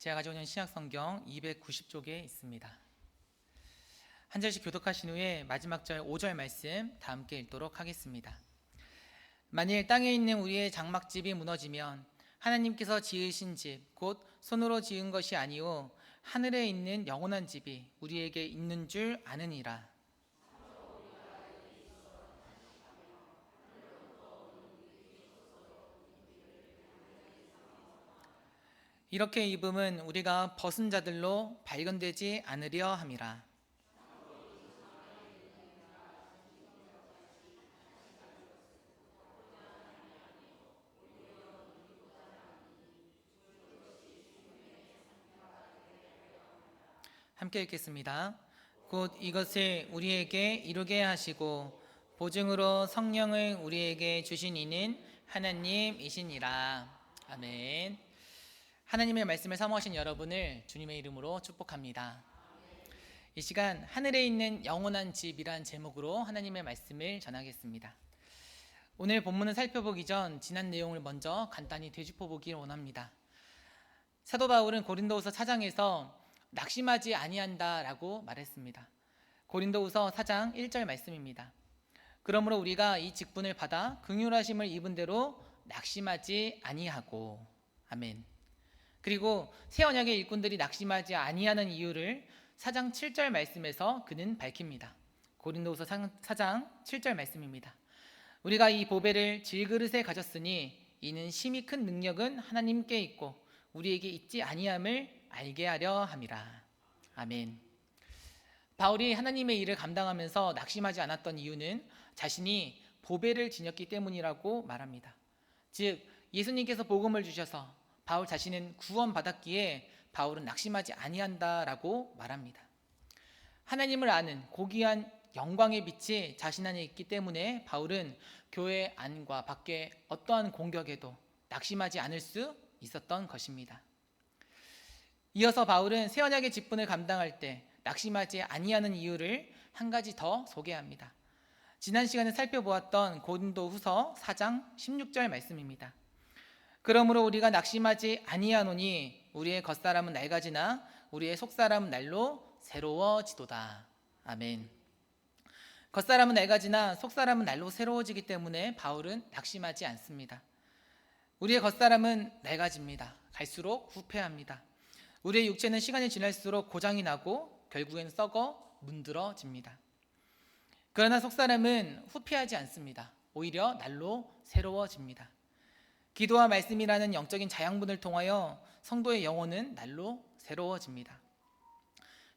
제가 가져온 신약성경 290쪽에 있습니다. 한 절씩 교독하신 후에 마지막 절 5절 말씀 다 함께 읽도록 하겠습니다. 만일 땅에 있는 우리의 장막집이 무너지면 하나님께서 지으신 집 곧 손으로 지은 것이 아니오 하늘에 있는 영원한 집이 우리에게 있는 줄 아느니라. 이렇게 입음은 우리가 벗은 자들로 발견되지 않으려 함이라. 함께 읽겠습니다. 곧 이것을 우리에게 이루게 하시고 보증으로 성령을 우리에게 주신 이는 하나님이시니라. 아멘. 하나님의 말씀을 사모하신 여러분을 주님의 이름으로 축복합니다. 이 시간 하늘에 있는 영원한 집이란 제목으로 하나님의 말씀을 전하겠습니다. 오늘 본문을 살펴보기 전 지난 내용을 먼저 간단히 되짚어보기를 원합니다. 사도 바울은 고린도후서 4장에서 낙심하지 아니한다라고 말했습니다. 고린도후서 4장 1절 말씀입니다. 그러므로 우리가 이 직분을 받아 긍휼하심을 입은 대로 낙심하지 아니하고. 아멘. 그리고 새 언약의 일꾼들이 낙심하지 아니하는 이유를 4장 7절 말씀에서 그는 밝힙니다. 고린도후서 4장 7절 말씀입니다. 우리가 이 보배를 질그릇에 가졌으니 이는 심히 큰 능력은 하나님께 있고 우리에게 있지 아니함을 알게 하려 함이라. 아멘. 바울이 하나님의 일을 감당하면서 낙심하지 않았던 이유는 자신이 보배를 지녔기 때문이라고 말합니다. 즉 예수님께서 복음을 주셔서 바울 자신은 구원받았기에 바울은 낙심하지 아니한다라고 말합니다. 하나님을 아는 고귀한 영광의 빛이 자신 안에 있기 때문에 바울은 교회 안과 밖에 어떠한 공격에도 낙심하지 않을 수 있었던 것입니다. 이어서 바울은 새 언약의 직분을 감당할 때 낙심하지 아니하는 이유를 한 가지 더 소개합니다. 지난 시간에 살펴보았던 고린도후서 4장 16절 말씀입니다. 그러므로 우리가 낙심하지 아니하노니 우리의 겉사람은 낡아지나 우리의 속사람은 날로 새로워지도다. 아멘. 겉사람은 낡아지나 속사람은 날로 새로워지기 때문에 바울은 낙심하지 않습니다. 우리의 겉사람은 낡아집니다. 갈수록 후패합니다. 우리의 육체는 시간이 지날수록 고장이 나고 결국엔 썩어 문드러집니다. 그러나 속사람은 후패하지 않습니다. 오히려 날로 새로워집니다. 기도와 말씀이라는 영적인 자양분을 통하여 성도의 영혼은 날로 새로워집니다.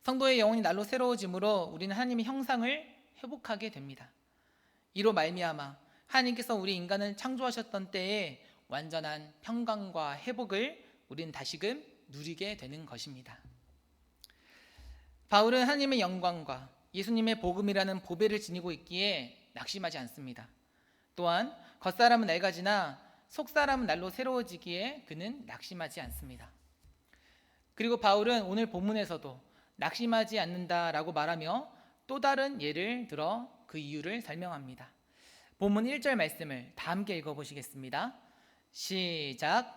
성도의 영혼이 날로 새로워짐으로 우리는 하나님의 형상을 회복하게 됩니다. 이로 말미암아 하나님께서 우리 인간을 창조하셨던 때에 완전한 평강과 회복을 우리는 다시금 누리게 되는 것입니다. 바울은 하나님의 영광과 예수님의 복음이라는 보배를 지니고 있기에 낙심하지 않습니다. 또한 겉사람은 낡아지나 속사람은 날로 새로워지기에 그는 낙심하지 않습니다. 그리고 바울은 오늘 본문에서도 낙심하지 않는다라고 말하며 또 다른 예를 들어 그 이유를 설명합니다. 본문 1절 말씀을 다 함께 읽어보시겠습니다. 시작.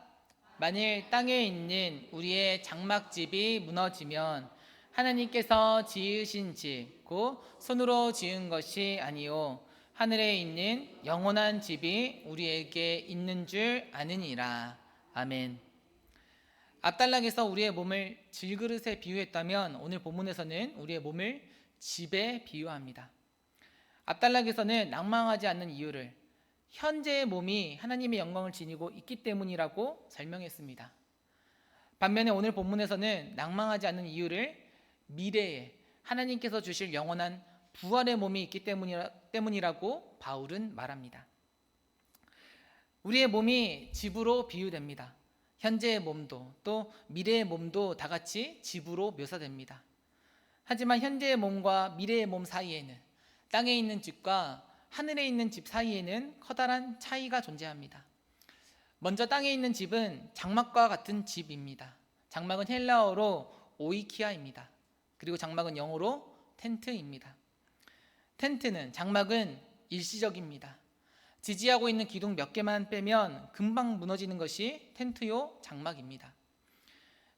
만일 땅에 있는 우리의 장막집이 무너지면 하나님께서 지으신 집 곧 손으로 지은 것이 아니오 하늘에 있는 영원한 집이 우리에게 있는 줄 아느니라. 아멘. 앞단락에서 우리의 몸을 질그릇에 비유했다면 오늘 본문에서는 우리의 몸을 집에 비유합니다. 앞단락에서는 낭망하지 않는 이유를 현재의 몸이 하나님의 영광을 지니고 있기 때문이라고 설명했습니다. 반면에 오늘 본문에서는 낭망하지 않는 이유를 미래에 하나님께서 주실 영원한 부활의 몸이 있기 때문이라고 바울은 말합니다. 우리의 몸이 집으로 비유됩니다. 현재의 몸도 또 미래의 몸도 다 같이 집으로 묘사됩니다. 하지만 현재의 몸과 미래의 몸 사이에는 땅에 있는 집과 하늘에 있는 집 사이에는 커다란 차이가 존재합니다. 먼저 땅에 있는 집은 장막과 같은 집입니다. 장막은 헬라어로 오이키아입니다. 그리고 장막은 영어로 텐트입니다. 장막은 일시적입니다. 지지하고 있는 기둥 몇 개만 빼면 금방 무너지는 것이 텐트요 장막입니다.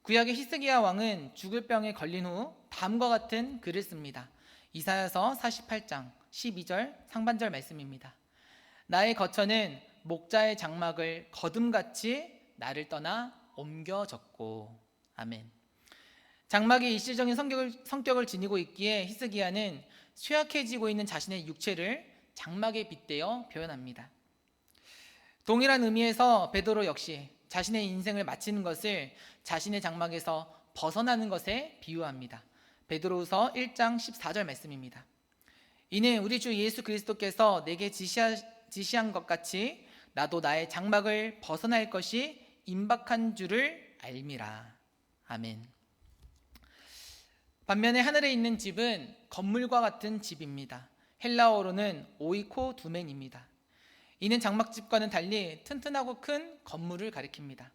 구약의 히스기야 왕은 죽을 병에 걸린 후 다음과 같은 글을 씁니다. 이사야서 48장 12절 상반절 말씀입니다. 나의 거처는 목자의 장막을 거둠같이 나를 떠나 옮겨졌고. 아멘. 장막이 일시적인 성격을 지니고 있기에 히스기야는 쇠약해지고 있는 자신의 육체를 장막에 빗대어 표현합니다. 동일한 의미에서 베드로 역시 자신의 인생을 마치는 것을 자신의 장막에서 벗어나는 것에 비유합니다. 베드로후서 1장 14절 말씀입니다. 이는 우리 주 예수 그리스도께서 내게 지시한 것 같이 나도 나의 장막을 벗어날 것이 임박한 줄을 알미라. 아멘. 반면에 하늘에 있는 집은 건물과 같은 집입니다. 헬라어로는 오이코두멘입니다. 이는 장막집과는 달리 튼튼하고 큰 건물을 가리킵니다.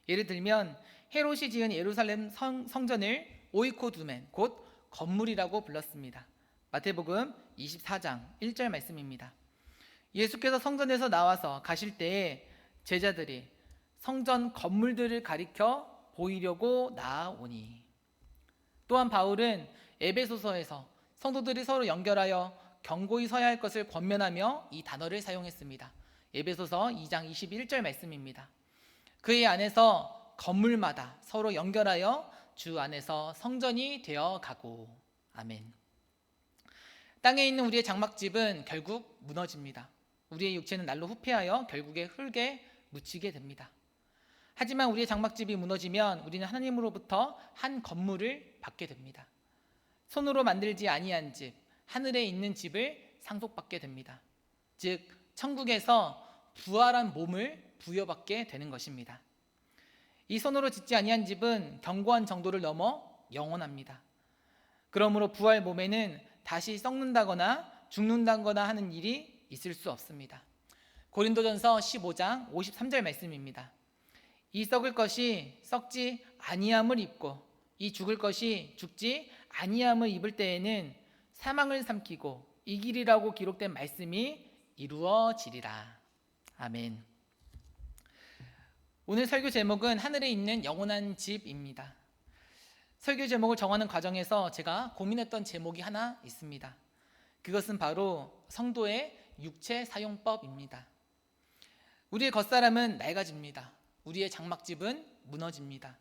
예를 들면 헤롯이 지은 예루살렘 성전을 오이코두멘, 곧 건물이라고 불렀습니다. 마태복음 24장 1절 말씀입니다. 예수께서 성전에서 나와서 가실 때에 제자들이 성전 건물들을 가리켜 보이려고 나아오니. 또한 바울은 에베소서에서 성도들이 서로 연결하여 견고히 서야 할 것을 권면하며 이 단어를 사용했습니다. 에베소서 2장 21절 말씀입니다. 그의 안에서 건물마다 서로 연결하여 주 안에서 성전이 되어 가고. 아멘. 땅에 있는 우리의 장막집은 결국 무너집니다. 우리의 육체는 날로 후패하여 결국에 흙에 묻히게 됩니다. 하지만 우리의 장막집이 무너지면 우리는 하나님으로부터 한 건물을 받게 됩니다. 손으로 만들지 아니한 집, 하늘에 있는 집을 상속받게 됩니다. 즉 천국에서 부활한 몸을 부여받게 되는 것입니다. 이 손으로 짓지 아니한 집은 견고한 정도를 넘어 영원합니다. 그러므로 부활 몸에는 다시 썩는다거나 죽는다거나 하는 일이 있을 수 없습니다. 고린도전서 15장 53절 말씀입니다. 이 썩을 것이 썩지 아니함을 입고 이 죽을 것이 죽지 아니함을 입을 때에는 사망을 삼키고 이기리라고 기록된 말씀이 이루어지리라. 아멘. 오늘 설교 제목은 하늘에 있는 영원한 집입니다. 설교 제목을 정하는 과정에서 제가 고민했던 제목이 하나 있습니다. 그것은 바로 성도의 육체 사용법입니다. 우리의 겉사람은 낡아집니다. 우리의 장막집은 무너집니다.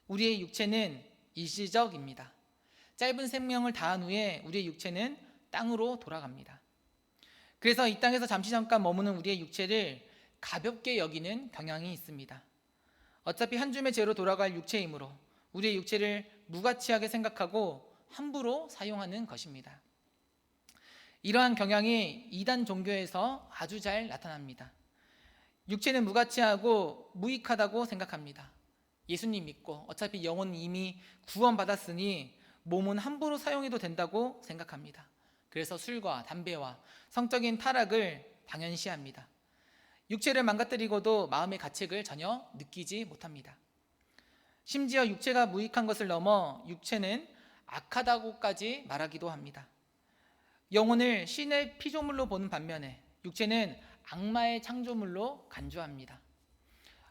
우리의 육체는 일시적입니다. 짧은 생명을 다한 후에 우리의 육체는 땅으로 돌아갑니다. 그래서 이 땅에서 잠깐 머무는 우리의 육체를 가볍게 여기는 경향이 있습니다. 어차피 한 줌의 재로 돌아갈 육체이므로 우리의 육체를 무가치하게 생각하고 함부로 사용하는 것입니다. 이러한 경향이 이단 종교에서 아주 잘 나타납니다. 육체는 무가치하고 무익하다고 생각합니다. 예수님 믿고 어차피 영혼은 이미 구원받았으니 몸은 함부로 사용해도 된다고 생각합니다. 그래서 술과 담배와 성적인 타락을 당연시합니다. 육체를 망가뜨리고도 마음의 가책을 전혀 느끼지 못합니다. 심지어 육체가 무익한 것을 넘어 육체는 악하다고까지 말하기도 합니다. 영혼을 신의 피조물로 보는 반면에 육체는 악마의 창조물로 간주합니다.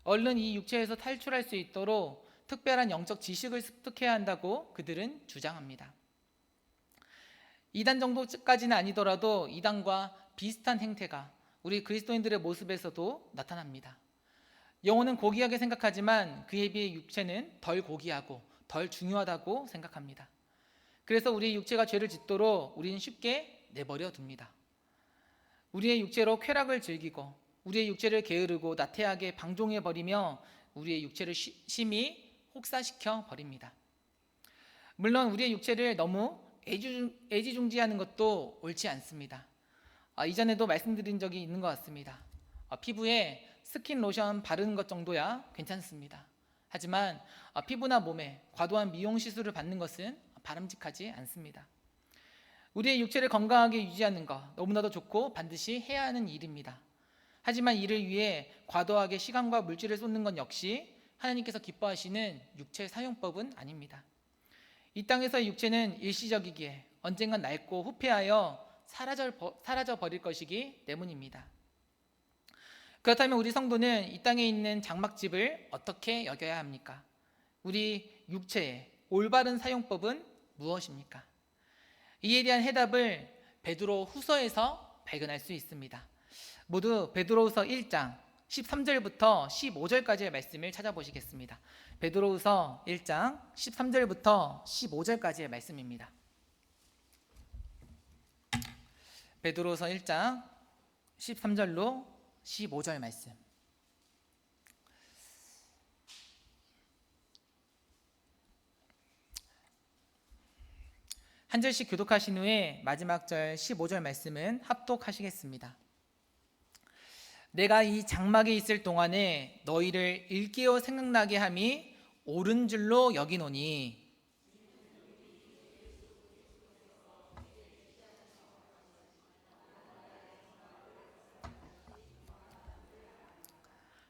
얼른 이 육체에서 탈출할 수 있도록 특별한 영적 지식을 습득해야 한다고 그들은 주장합니다. 이단 정도까지는 아니더라도 이단과 비슷한 행태가 우리 그리스도인들의 모습에서도 나타납니다. 영혼은 고귀하게 생각하지만 그에 비해 육체는 덜 고귀하고 덜 중요하다고 생각합니다. 그래서 우리의 육체가 죄를 짓도록 우리는 쉽게 내버려 둡니다. 우리의 육체로 쾌락을 즐기고 우리의 육체를 게으르고 나태하게 방종해 버리며 우리의 육체를 심히 혹사시켜 버립니다. 물론 우리의 육체를 너무 애지중지하는 것도 옳지 않습니다. 이전에도 말씀드린 적이 있는 것 같습니다. 피부에 스킨 로션 바르는 것 정도야 괜찮습니다. 하지만 피부나 몸에 과도한 미용 시술을 받는 것은 바람직하지 않습니다. 우리의 육체를 건강하게 유지하는 것 너무나도 좋고 반드시 해야 하는 일입니다. 하지만 이를 위해 과도하게 시간과 물질을 쏟는 것 역시 하나님께서 기뻐하시는 육체 사용법은 아닙니다. 이 땅에서의 육체는 일시적이기에 언젠간 낡고 후패하여 사라져 버릴 것이기 때문입니다. 그렇다면 우리 성도는 이 땅에 있는 장막집을 어떻게 여겨야 합니까? 우리 육체의 올바른 사용법은 무엇입니까? 이에 대한 해답을 베드로 후서에서 발견할 수 있습니다. 모두 베드로후서 1장 13절부터 15절까지의 말씀을 찾아보시겠습니다. 베드로후서 1장 13절부터 15절까지의 말씀입니다. 베드로후서 1장 13절로 15절 말씀. 한 절씩 교독하신 후에 마지막 절 15절 말씀은 합독하시겠습니다. 내가 이 장막에 있을 동안에 너희를 일깨어 생각나게 함이 옳은 줄로 여기노니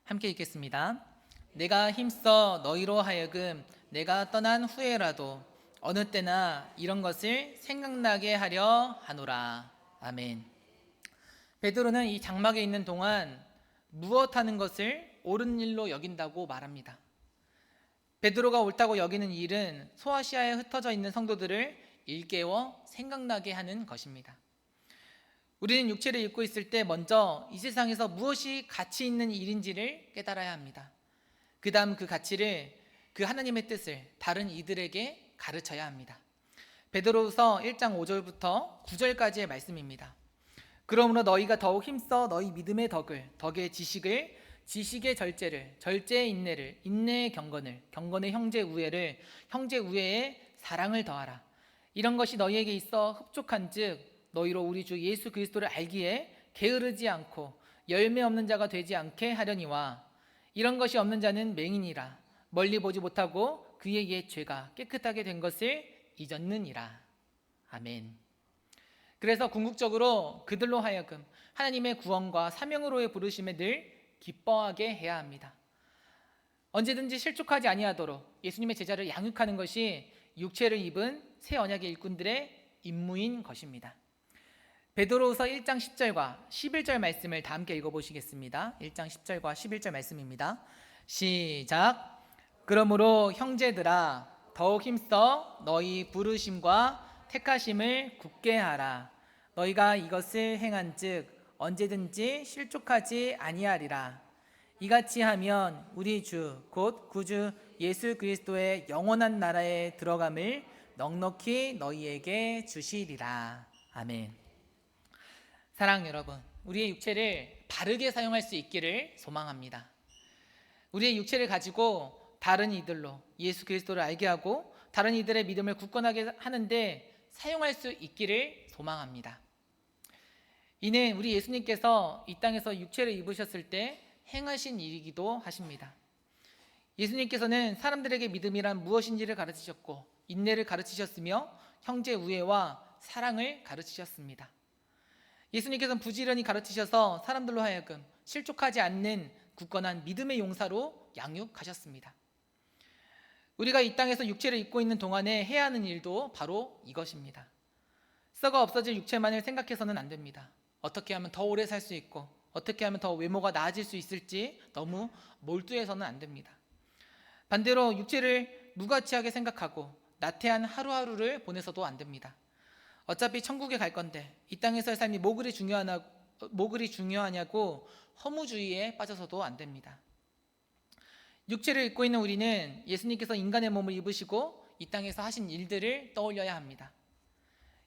함께 읽겠습니다. 내가 힘써 너희로 하여금 내가 떠난 후에라도 어느 때나 이런 것을 생각나게 하려 하노라. 아멘. 베드로는 이 장막에 있는 동안 무엇하는 것을 옳은 일로 여긴다고 말합니다. 베드로가 옳다고 여기는 일은 소아시아에 흩어져 있는 성도들을 일깨워 생각나게 하는 것입니다. 우리는 육체를 입고 있을 때 먼저 이 세상에서 무엇이 가치 있는 일인지를 깨달아야 합니다. 그 다음 그 가치를, 그 하나님의 뜻을 다른 이들에게 가르쳐야 합니다. 베드로후서 1장 5절부터 9절까지의 말씀입니다. 그러므로 너희가 더욱 힘써 너희 믿음의 덕의 지식을, 지식의 절제를, 절제의 인내를, 인내의 경건을, 경건의 형제 우애를, 형제 우애에 사랑을 더하라. 이런 것이 너희에게 있어 흡족한즉 너희로 우리 주 예수 그리스도를 알기에 게으르지 않고 열매 없는 자가 되지 않게 하려니와 이런 것이 없는 자는 맹인이라 멀리 보지 못하고 그의 옛 죄가 깨끗하게 된 것을 잊었느니라. 아멘. 그래서 궁극적으로 그들로 하여금 하나님의 구원과 사명으로의 부르심에 늘 기뻐하게 해야 합니다. 언제든지 실족하지 아니하도록 예수님의 제자를 양육하는 것이 육체를 입은 새 언약의 일꾼들의 임무인 것입니다. 베드로후서 1장 10절과 11절 말씀을 다 함께 읽어보시겠습니다. 1장 10절과 11절 말씀입니다. 시작. 그러므로 형제들아 더욱 힘써 너희 부르심과 택하심을 굳게 하라. 너희가 이것을 행한즉 언제든지 실족하지 아니하리라. 이같이 하면 우리 주 곧 구주 예수 그리스도의 영원한 나라에 들어감을 넉넉히 너희에게 주시리라. 아멘. 사랑 여러분, 우리의 육체를 바르게 사용할 수 있기를 소망합니다. 우리의 육체를 가지고 다른 이들로 예수 그리스도를 알게 하고 다른 이들의 믿음을 굳건하게 하는데 사용할 수 있기를 소망합니다. 이는 우리 예수님께서 이 땅에서 육체를 입으셨을 때 행하신 일이기도 하십니다. 예수님께서는 사람들에게 믿음이란 무엇인지를 가르치셨고 인내를 가르치셨으며 형제 우애와 사랑을 가르치셨습니다. 예수님께서는 부지런히 가르치셔서 사람들로 하여금 실족하지 않는 굳건한 믿음의 용사로 양육하셨습니다. 우리가 이 땅에서 육체를 입고 있는 동안에 해야 하는 일도 바로 이것입니다. 썩어 없어질 육체만을 생각해서는 안 됩니다. 어떻게 하면 더 오래 살 수 있고 어떻게 하면 더 외모가 나아질 수 있을지 너무 몰두해서는 안 됩니다. 반대로 육체를 무가치하게 생각하고 나태한 하루하루를 보내서도 안 됩니다. 어차피 천국에 갈 건데 이 땅에서의 삶이 뭐 그리 중요하냐고 허무주의에 빠져서도 안 됩니다. 육체를 입고 있는 우리는 예수님께서 인간의 몸을 입으시고 이 땅에서 하신 일들을 떠올려야 합니다.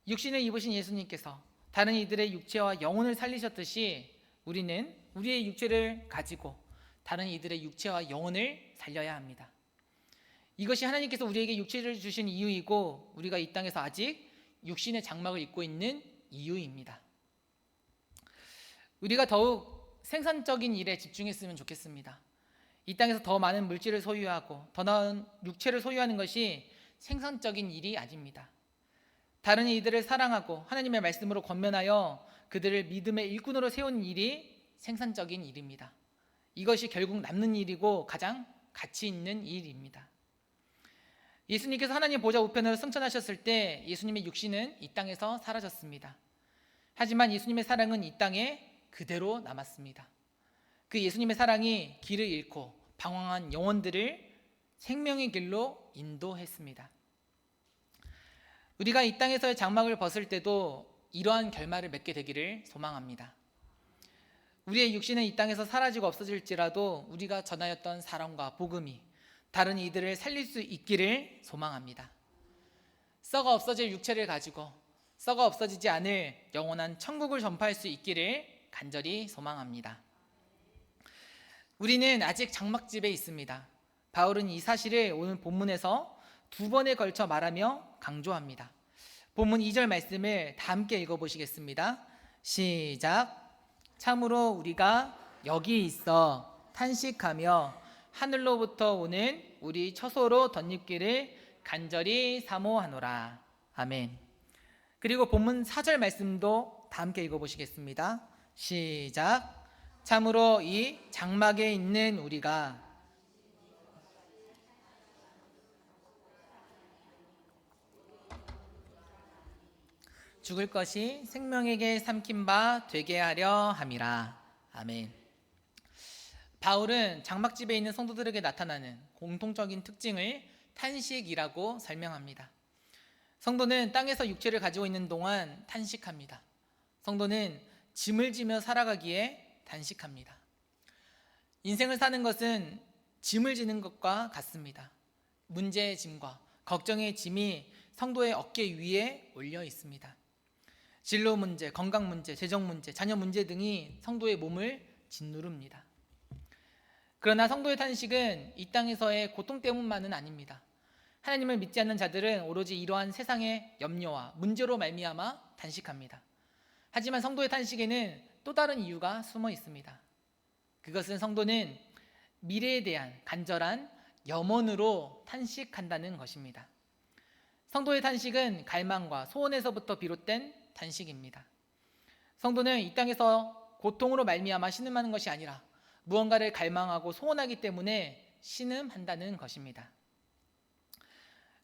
육신을 입으신 예수님께서 다른 이들의 육체와 영혼을 살리셨듯이 우리는 우리의 육체를 가지고 다른 이들의 육체와 영혼을 살려야 합니다. 이것이 하나님께서 우리에게 육체를 주신 이유이고 우리가 이 땅에서 아직 육신의 장막을 입고 있는 이유입니다. 우리가 더욱 생산적인 일에 집중했으면 좋겠습니다. 이 땅에서 더 많은 물질을 소유하고 더 나은 육체를 소유하는 것이 생산적인 일이 아닙니다. 다른 이들을 사랑하고 하나님의 말씀으로 권면하여 그들을 믿음의 일꾼으로 세우는 일이 생산적인 일입니다. 이것이 결국 남는 일이고 가장 가치 있는 일입니다. 예수님께서 하나님 보좌 우편으로 승천하셨을 때 예수님의 육신은 이 땅에서 사라졌습니다. 하지만 예수님의 사랑은 이 땅에 그대로 남았습니다. 그 예수님의 사랑이 길을 잃고 방황한 영혼들을 생명의 길로 인도했습니다. 우리가 이 땅에서의 장막을 벗을 때도 이러한 결말을 맺게 되기를 소망합니다. 우리의 육신은 이 땅에서 사라지고 없어질지라도 우리가 전하였던 사랑과 복음이 다른 이들을 살릴 수 있기를 소망합니다. 썩어 없어질 육체를 가지고 썩어 없어지지 않을 영원한 천국을 전파할 수 있기를 간절히 소망합니다. 우리는 아직 장막집에 있습니다. 바울은 이 사실을 오늘 본문에서 2번에 걸쳐 말하며 강조합니다. 본문 2절 말씀을 다 함께 읽어보시겠습니다. 시작. 참으로 우리가 여기 있어 탄식하며 하늘로부터 오는 우리 처소로 덧입기를 간절히 사모하노라. 아멘. 그리고 본문 4절 말씀도 다 함께 읽어보시겠습니다. 시작. 참으로 이 장막에 있는 우리가 죽을 것이 생명에게 삼킨 바 되게 하려 함이라. 아멘. 바울은 장막집에 있는 성도들에게 나타나는 공통적인 특징을 탄식이라고 설명합니다. 성도는 땅에서 육체를 가지고 있는 동안 탄식합니다. 성도는 짐을 지며 살아가기에 단식합니다. 인생을 사는 것은 짐을 지는 것과 같습니다. 문제의 짐과 걱정의 짐이 성도의 어깨 위에 올려 있습니다. 진로 문제, 건강 문제, 재정 문제, 자녀 문제 등이 성도의 몸을 짓누릅니다. 그러나 성도의 탄식은 이 땅에서의 고통 때문만은 아닙니다. 하나님을 믿지 않는 자들은 오로지 이러한 세상의 염려와 문제로 말미암아 탄식합니다. 하지만 성도의 탄식에는 또 다른 이유가 숨어 있습니다. 그것은 성도는 미래에 대한 간절한 염원으로 탄식한다는 것입니다. 성도의 탄식은 갈망과 소원에서부터 비롯된 탄식입니다. 성도는 이 땅에서 고통으로 말미암아 신음하는 것이 아니라 무언가를 갈망하고 소원하기 때문에 신음한다는 것입니다.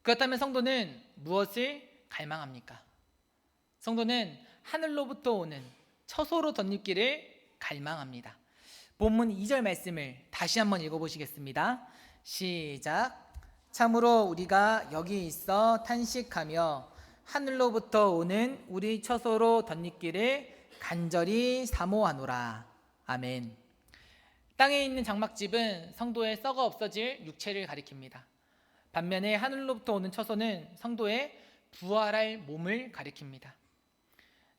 그렇다면 성도는 무엇을 갈망합니까? 성도는 하늘로부터 오는 처소로 덧입기를 갈망합니다. 본문 2절 말씀을 다시 한번 읽어보시겠습니다. 시작. 참으로 우리가 여기 있어 탄식하며 하늘로부터 오는 우리 처소로 덧입기를 간절히 사모하노라. 아멘. 땅에 있는 장막집은 성도의 썩어 없어질 육체를 가리킵니다. 반면에 하늘로부터 오는 처소는 성도의 부활할 몸을 가리킵니다.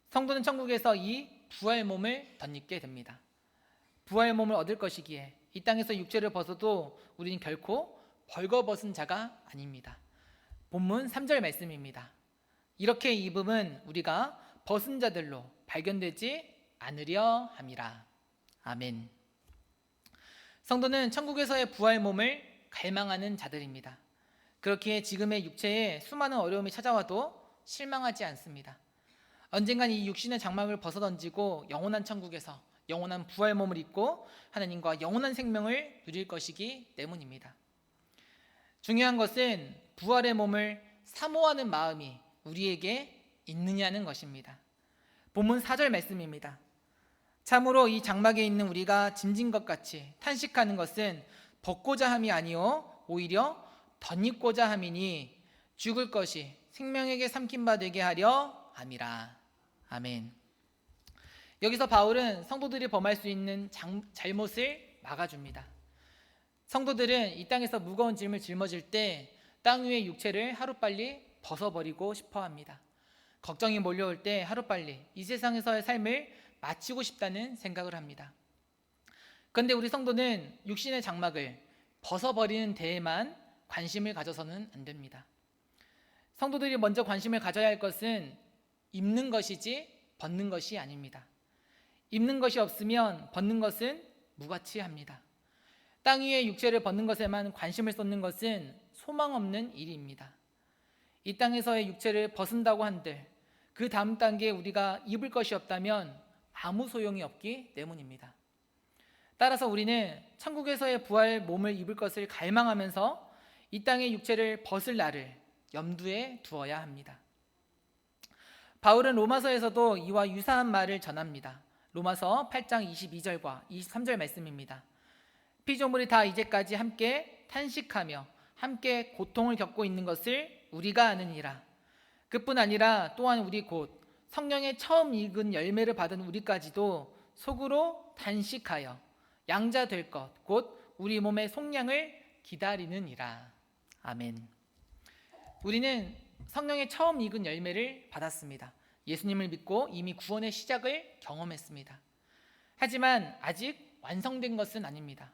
성도는 천국에서 이 부활 몸을 덧입게 됩니다. 부활 몸을 얻을 것이기에 이 땅에서 육체를 벗어도 우리는 결코 벌거벗은 자가 아닙니다. 본문 3절 말씀입니다. 이렇게 입음은 우리가 벗은 자들로 발견되지 않으려 함이라. 아멘. 성도는 천국에서의 부활 몸을 갈망하는 자들입니다. 그렇기에 지금의 육체에 수많은 어려움이 찾아와도 실망하지 않습니다. 언젠간 이 육신의 장막을 벗어던지고 영원한 천국에서 영원한 부활 몸을 입고 하나님과 영원한 생명을 누릴 것이기 때문입니다. 중요한 것은 부활의 몸을 사모하는 마음이 우리에게 있느냐는 것입니다. 본문 4절 말씀입니다. 참으로 이 장막에 있는 우리가 짐진 것 같이 탄식하는 것은 벗고자 함이 아니요 오히려 덧입고자 함이니 죽을 것이 생명에게 삼킨 바 되게 하려 함이라. 아멘. 여기서 바울은 성도들이 범할 수 있는 잘못을 막아줍니다. 성도들은 이 땅에서 무거운 짐을 짊어질 때 땅 위의 육체를 하루빨리 벗어버리고 싶어 합니다. 걱정이 몰려올 때 하루빨리 이 세상에서의 삶을 마치고 싶다는 생각을 합니다. 그런데 우리 성도는 육신의 장막을 벗어버리는 데에만 관심을 가져서는 안 됩니다. 성도들이 먼저 관심을 가져야 할 것은 입는 것이지 벗는 것이 아닙니다. 입는 것이 없으면 벗는 것은 무가치합니다. 땅 위의 육체를 벗는 것에만 관심을 쏟는 것은 소망 없는 일입니다. 이 땅에서의 육체를 벗은다고 한들 그 다음 단계에 우리가 입을 것이 없다면 아무 소용이 없기 때문입니다. 따라서 우리는 천국에서의 부활 몸을 입을 것을 갈망하면서 이 땅의 육체를 벗을 날을 염두에 두어야 합니다. 바울은 로마서에서도 이와 유사한 말을 전합니다. 로마서 8장 22절과 23절 말씀입니다. 피조물이 다 이제까지 함께 탄식하며 함께 고통을 겪고 있는 것을 우리가 아느니라. 그뿐 아니라 또한 우리 곧 성령의 처음 익은 열매를 받은 우리까지도 속으로 단식하여 양자 될 것 곧 우리 몸의 속량을 기다리느니라. 아멘. 우리는 성령의 처음 익은 열매를 받았습니다. 예수님을 믿고 이미 구원의 시작을 경험했습니다. 하지만 아직 완성된 것은 아닙니다.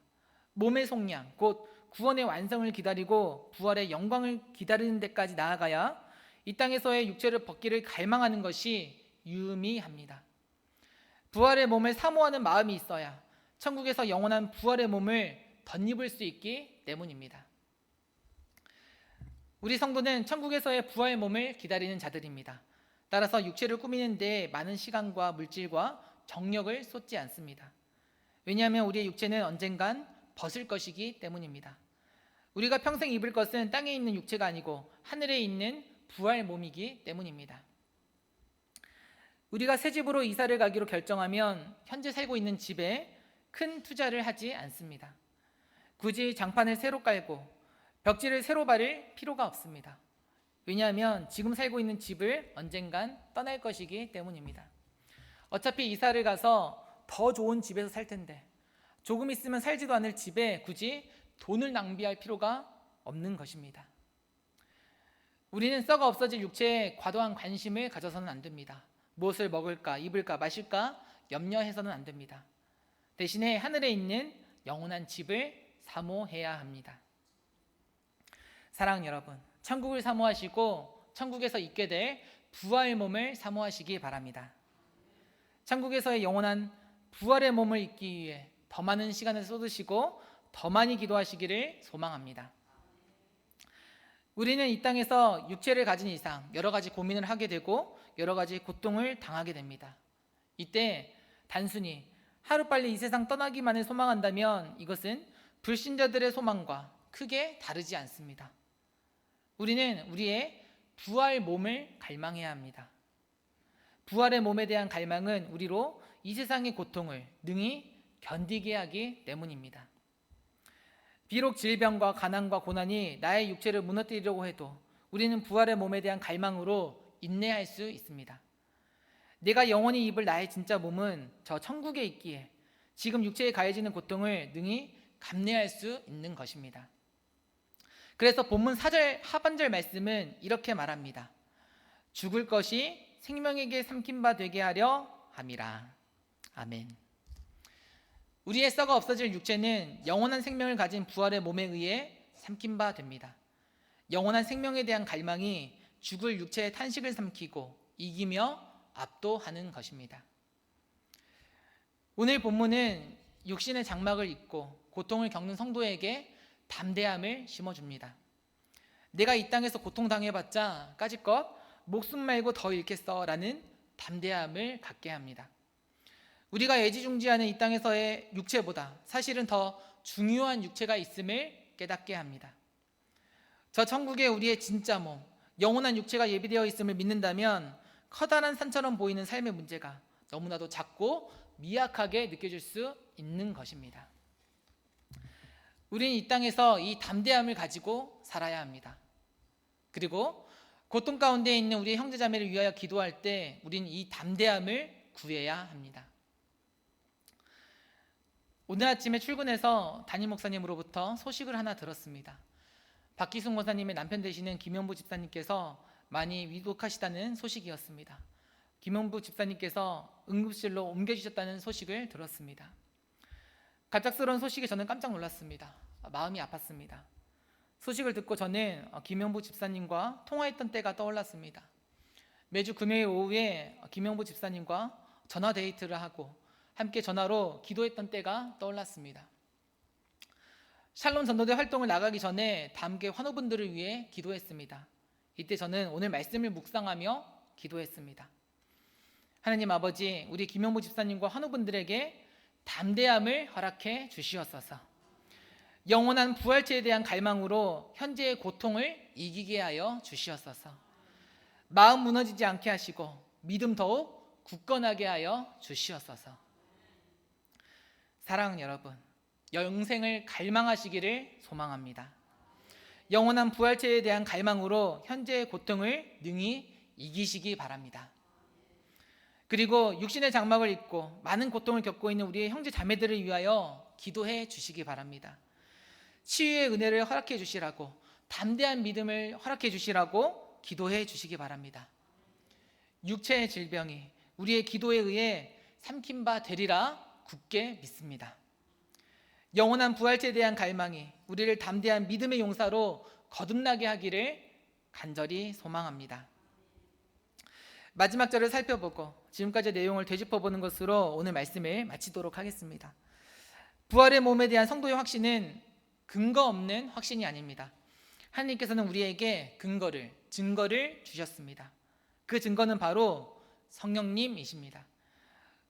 몸의 속량, 곧 구원의 완성을 기다리고 부활의 영광을 기다리는 데까지 나아가야 이 땅에서의 육체를 벗기를 갈망하는 것이 유의미합니다. 부활의 몸을 사모하는 마음이 있어야 천국에서 영원한 부활의 몸을 덧입을 수 있기 때문입니다. 우리 성도는 천국에서의 부활의 몸을 기다리는 자들입니다. 따라서 육체를 꾸미는 데 많은 시간과 물질과 정력을 쏟지 않습니다. 왜냐하면 우리의 육체는 언젠간 벗을 것이기 때문입니다. 우리가 평생 입을 것은 땅에 있는 육체가 아니고 하늘에 있는 부활 몸이기 때문입니다. 우리가 새 집으로 이사를 가기로 결정하면 현재 살고 있는 집에 큰 투자를 하지 않습니다. 굳이 장판을 새로 깔고 벽지를 새로 바를 필요가 없습니다. 왜냐하면 지금 살고 있는 집을 언젠간 떠날 것이기 때문입니다. 어차피 이사를 가서 더 좋은 집에서 살 텐데 조금 있으면 살지도 않을 집에 굳이 돈을 낭비할 필요가 없는 것입니다. 우리는 썩어 없어질 육체에 과도한 관심을 가져서는 안 됩니다. 무엇을 먹을까, 입을까, 마실까 염려해서는 안 됩니다. 대신에 하늘에 있는 영원한 집을 사모해야 합니다. 사랑하는 여러분, 천국을 사모하시고 천국에서 있게 될 부활의 몸을 사모하시기 바랍니다. 천국에서의 영원한 부활의 몸을 잊기 위해 더 많은 시간을 쏟으시고 더 많이 기도하시기를 소망합니다. 우리는 이 땅에서 육체를 가진 이상 여러 가지 고민을 하게 되고 여러 가지 고통을 당하게 됩니다. 이때 단순히 하루빨리 이 세상 떠나기만을 소망한다면 이것은 불신자들의 소망과 크게 다르지 않습니다. 우리는 우리의 부활 몸을 갈망해야 합니다. 부활의 몸에 대한 갈망은 우리로 이 세상의 고통을 능히 견디게 하기 때문입니다. 비록 질병과 가난과 고난이 나의 육체를 무너뜨리려고 해도 우리는 부활의 몸에 대한 갈망으로 인내할 수 있습니다. 내가 영원히 입을 나의 진짜 몸은 저 천국에 있기에 지금 육체에 가해지는 고통을 능히 감내할 수 있는 것입니다. 그래서 본문 4절 하반절 말씀은 이렇게 말합니다. 죽을 것이 생명에게 삼킨 바 되게 하려 함이라. 아멘. 우리의 썩어 없어질 육체는 영원한 생명을 가진 부활의 몸에 의해 삼킨 바 됩니다. 영원한 생명에 대한 갈망이 죽을 육체의 탄식을 삼키고 이기며 압도하는 것입니다. 오늘 본문은 육신의 장막을 입고 고통을 겪는 성도에게 담대함을 심어줍니다. 내가 이 땅에서 고통당해봤자 까짓것 목숨 말고 더 잃겠어 라는 담대함을 갖게 합니다. 우리가 애지중지하는 이 땅에서의 육체보다 사실은 더 중요한 육체가 있음을 깨닫게 합니다. 저 천국에 우리의 진짜 몸, 영원한 육체가 예비되어 있음을 믿는다면 커다란 산처럼 보이는 삶의 문제가 너무나도 작고 미약하게 느껴질 수 있는 것입니다. 우리는 이 땅에서 이 담대함을 가지고 살아야 합니다. 그리고 고통 가운데 있는 우리의 형제자매를 위하여 기도할 때 우리는 이 담대함을 구해야 합니다. 오늘 아침에 출근해서 담임 목사님으로부터 소식을 하나 들었습니다. 박기순 권사님의 남편 되시는 김영부 집사님께서 많이 위독하시다는 소식이었습니다. 김영부 집사님께서 응급실로 옮겨주셨다는 소식을 들었습니다. 갑작스러운 소식에 저는 깜짝 놀랐습니다. 마음이 아팠습니다. 소식을 듣고 저는 김영부 집사님과 통화했던 때가 떠올랐습니다. 매주 금요일 오후에 김영부 집사님과 전화 데이트를 하고 함께 전화로 기도했던 때가 떠올랐습니다. 샬롬 전도대 활동을 나가기 전에 다 함께 환우분들을 위해 기도했습니다. 이때 저는 오늘 말씀을 묵상하며 기도했습니다. 하나님 아버지, 우리 김영부 집사님과 환우분들에게 담대함을 허락해 주시옵소서. 영원한 부활체에 대한 갈망으로 현재의 고통을 이기게 하여 주시옵소서. 마음 무너지지 않게 하시고 믿음 더욱 굳건하게 하여 주시옵소서. 사랑하는 여러분, 영생을 갈망하시기를 소망합니다. 영원한 부활체에 대한 갈망으로 현재의 고통을 능히 이기시기 바랍니다. 그리고 육신의 장막을 입고 많은 고통을 겪고 있는 우리의 형제 자매들을 위하여 기도해 주시기 바랍니다. 치유의 은혜를 허락해 주시라고, 담대한 믿음을 허락해 주시라고 기도해 주시기 바랍니다. 육체의 질병이 우리의 기도에 의해 삼킨 바 되리라 굳게 믿습니다. 영원한 부활체에 대한 갈망이 우리를 담대한 믿음의 용사로 거듭나게 하기를 간절히 소망합니다. 마지막 절을 살펴보고 지금까지 내용을 되짚어보는 것으로 오늘 말씀을 마치도록 하겠습니다. 부활의 몸에 대한 성도의 확신은 근거 없는 확신이 아닙니다. 하나님께서는 우리에게 증거를 주셨습니다. 그 증거는 바로 성령님이십니다.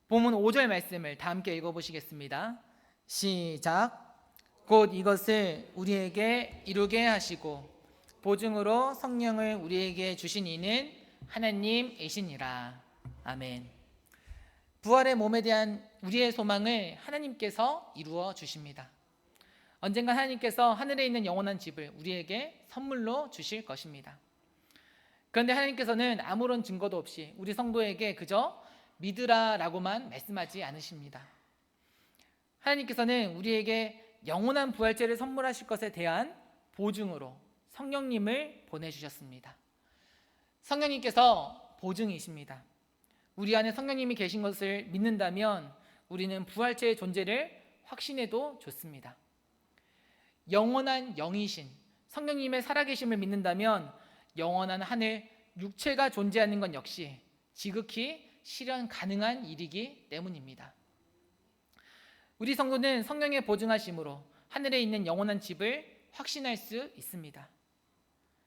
본문 5절 말씀을 다 함께 읽어보시겠습니다. 시작. 곧 이것을 우리에게 이루게 하시고 보증으로 성령을 우리에게 주신 이는 하나님이시니라. 아멘. 부활의 몸에 대한 우리의 소망을 하나님께서 이루어 주십니다. 언젠가 하나님께서 하늘에 있는 영원한 집을 우리에게 선물로 주실 것입니다. 그런데 하나님께서는 아무런 증거도 없이 우리 성도에게 그저 믿으라라고만 말씀하지 않으십니다. 하나님께서는 우리에게 영원한 부활체를 선물하실 것에 대한 보증으로 성령님을 보내주셨습니다. 성령님께서 보증이십니다. 우리 안에 성령님이 계신 것을 믿는다면 우리는 부활체의 존재를 확신해도 좋습니다. 영원한 영이신 성령님의 살아계심을 믿는다면 영원한 하늘 육체가 존재하는 것 역시 지극히 실현 가능한 일이기 때문입니다. 우리 성도는 성령의 보증하심으로 하늘에 있는 영원한 집을 확신할 수 있습니다.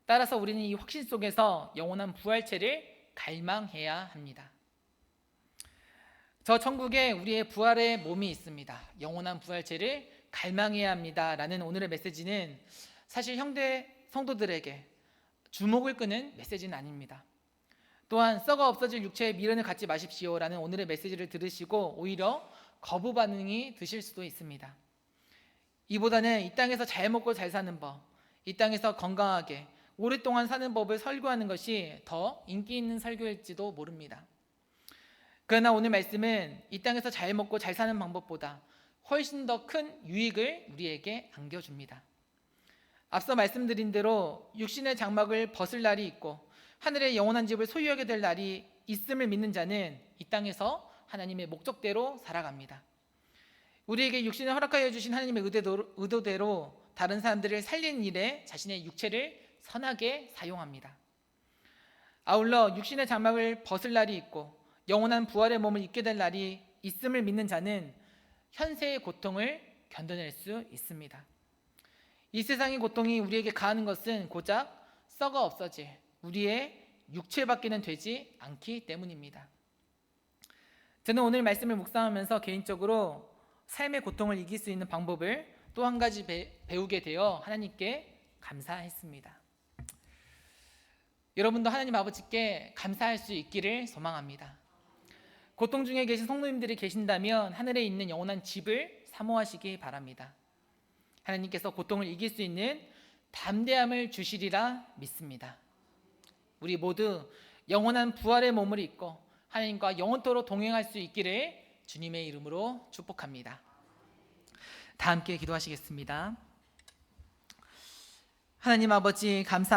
따라서 우리는 이 확신 속에서 영원한 부활체를 갈망해야 합니다. 저 천국에 우리의 부활의 몸이 있습니다. 영원한 부활체를 갈망해야 합니다 라는 오늘의 메시지는 사실 형제 성도들에게 주목을 끄는 메시지는 아닙니다. 또한 썩어 없어질 육체의 미련을 갖지 마십시오 라는 오늘의 메시지를 들으시고 오히려 거부 반응이 드실 수도 있습니다. 이보다는 이 땅에서 잘 먹고 잘 사는 법, 이 땅에서 건강하게 오랫동안 사는 법을 설교하는 것이 더 인기 있는 설교일지도 모릅니다. 그러나 오늘 말씀은 이 땅에서 잘 먹고 잘 사는 방법보다 훨씬 더 큰 유익을 우리에게 안겨줍니다. 앞서 말씀드린 대로 육신의 장막을 벗을 날이 있고 하늘의 영원한 집을 소유하게 될 날이 있음을 믿는 자는 이 땅에서 하나님의 목적대로 살아갑니다. 우리에게 육신을 허락하여 주신 하나님의 의도대로 다른 사람들을 살리는 일에 자신의 육체를 선하게 사용합니다. 아울러 육신의 장막을 벗을 날이 있고 영원한 부활의 몸을 입게 될 날이 있음을 믿는 자는 현세의 고통을 견뎌낼 수 있습니다. 이 세상의 고통이 우리에게 가하는 것은 고작 썩어 없어질 우리의 육체밖에는 되지 않기 때문입니다. 저는 오늘 말씀을 묵상하면서 개인적으로 삶의 고통을 이길 수 있는 방법을 또 한 가지 배우게 되어 하나님께 감사했습니다. 여러분도 하나님 아버지께 감사할 수 있기를 소망합니다. 고통 중에 계신 성도님들이 계신다면 하늘에 있는 영원한 집을 사모하시기 바랍니다. 하나님께서 고통을 이길 수 있는 담대함을 주시리라 믿습니다. 우리 모두 영원한 부활의 몸을 입고 하나님과 영원토록 동행할 수 있기를 주님의 이름으로 축복합니다. 다 함께 기도하시겠습니다. 하나님 아버지 감사